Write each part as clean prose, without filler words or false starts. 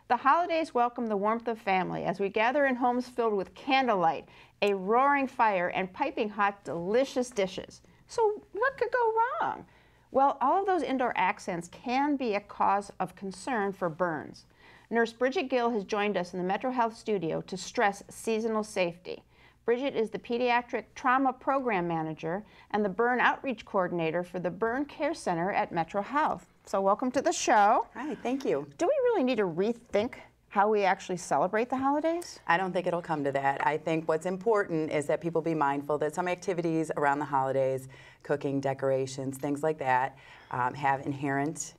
The holidays welcome the warmth of family as we gather in homes filled with candlelight, a roaring fire, and piping hot, delicious dishes. So what could go wrong? Well, all of those indoor accents can be a cause of concern for burns. Nurse Bridget Gill has joined us in the MetroHealth studio to stress seasonal safety. Bridget is the Pediatric Trauma Program Manager and the Burn Outreach Coordinator for the Burn Care Center at MetroHealth. So welcome to the show. Hi, thank you. Do we really need to rethink how we actually celebrate the holidays? I don't think it'll come to that. I think what's important is that people be mindful that some activities around the holidays, cooking, decorations, things like that, have inherent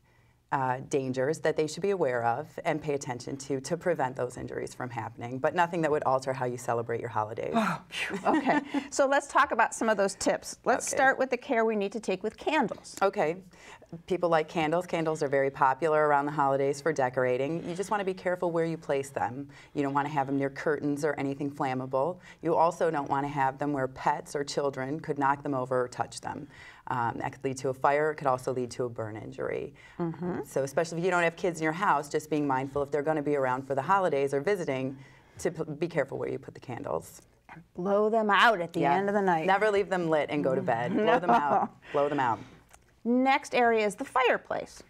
dangers that they should be aware of and pay attention to prevent those injuries from happening, but nothing that would alter how you celebrate your holidays. Oh, okay, so let's talk about some of those tips. Let's start with the care we need to take with candles. Okay. People like candles. Candles are very popular around the holidays for decorating. You just want to be careful where you place them. You don't want to have them near curtains or anything flammable. You also don't want to have them where pets or children could knock them over or touch them. That could lead to a fire. It could also lead to a burn injury. So especially if you don't have kids in your house, just being mindful if they're going to be around for the holidays or visiting, to be careful where you put the candles. And blow them out at the end of the night. Never leave them lit and go to bed. Blow them out. Blow them out. Next area is the fireplace.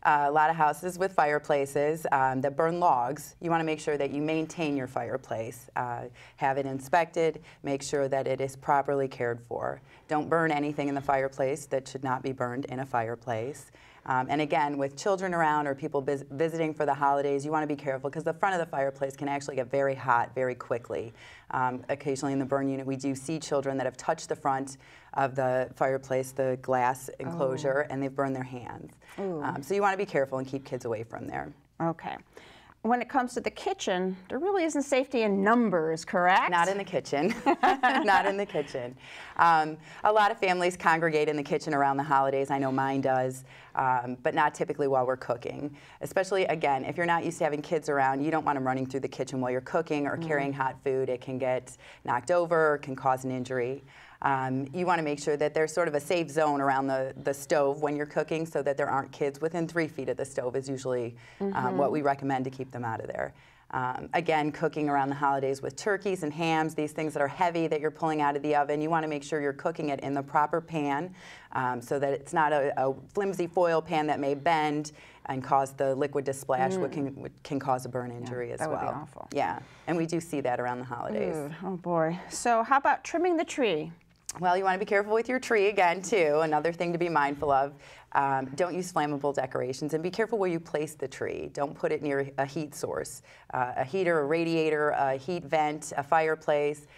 A lot of houses with fireplaces that burn logs, you want to make sure that you maintain your fireplace. Have it inspected, make sure that it is properly cared for. Don't burn anything in the fireplace that should not be burned in a fireplace. And again, with children around or people visiting for the holidays, you want to be careful because the front of the fireplace can actually get very hot very quickly. Occasionally in the burn unit, we do see children that have touched the front of the fireplace, the glass enclosure, and they've burned their hands. So you want to be careful and keep kids away from there. Okay. When it comes to the kitchen, there really isn't safety in numbers, correct? Not in the kitchen. Not in the kitchen. A lot of families congregate in the kitchen around the holidays. I know mine does, but not typically while we're cooking. Especially, again, if you're not used to having kids around, you don't want them running through the kitchen while you're cooking or carrying hot food. It can get knocked over, can cause an injury. You want to make sure that there's sort of a safe zone around the stove when you're cooking so that there aren't kids within 3 feet of the stove is usually what we recommend to keep them out of there. Again, cooking around the holidays with turkeys and hams, these things that are heavy that you're pulling out of the oven, you want to make sure you're cooking it in the proper pan so that it's not a flimsy foil pan that may bend and cause the liquid to splash, which can cause a burn injury as well. That would be awful. Yeah, and we do see that around the holidays. Oh boy. So how about trimming the tree? Well, you want to be careful with your tree again, too. Another thing to be mindful of. Don't use flammable decorations and be careful where you place the tree. Don't put it near a heat source, a heater, a radiator, a heat vent, a fireplace.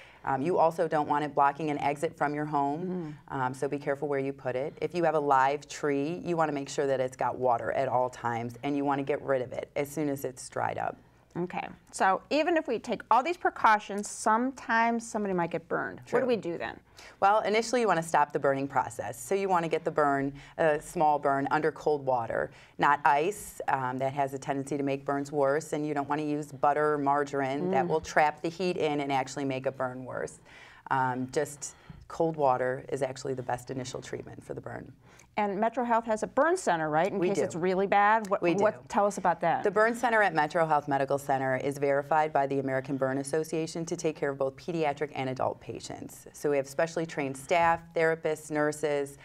You also don't want it blocking an exit from your home, so be careful where you put it. If you have a live tree, you want to make sure that it's got water at all times, and you want to get rid of it as soon as it's dried up. Okay, so even if we take all these precautions, sometimes somebody might get burned. True. What do we do then? Well, initially you want to stop the burning process. So you want to get the burn, a small burn, under cold water, not ice. That has a tendency to make burns worse, and you don't want to use butter or margarine. That will trap the heat in and actually make a burn worse. Just cold water is actually the best initial treatment for the burn. And MetroHealth has a burn center, right? In case it's really bad. We do. Tell us about that. The burn center at MetroHealth Medical Center is verified by the American Burn Association to take care of both pediatric and adult patients. So we have specially trained staff, therapists, nurses,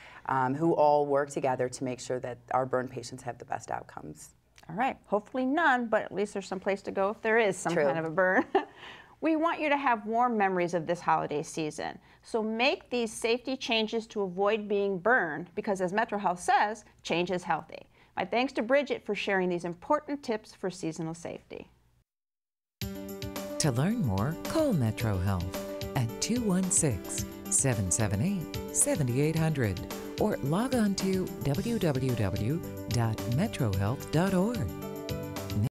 who all work together to make sure that our burn patients have the best outcomes. All right. Hopefully none, but at least there's some place to go if there is some kind of a burn. We want you to have warm memories of this holiday season. So make these safety changes to avoid being burned because, as MetroHealth says, change is healthy. My thanks to Bridget for sharing these important tips for seasonal safety. To learn more, call MetroHealth at 216-778-7800 or log on to www.metrohealth.org.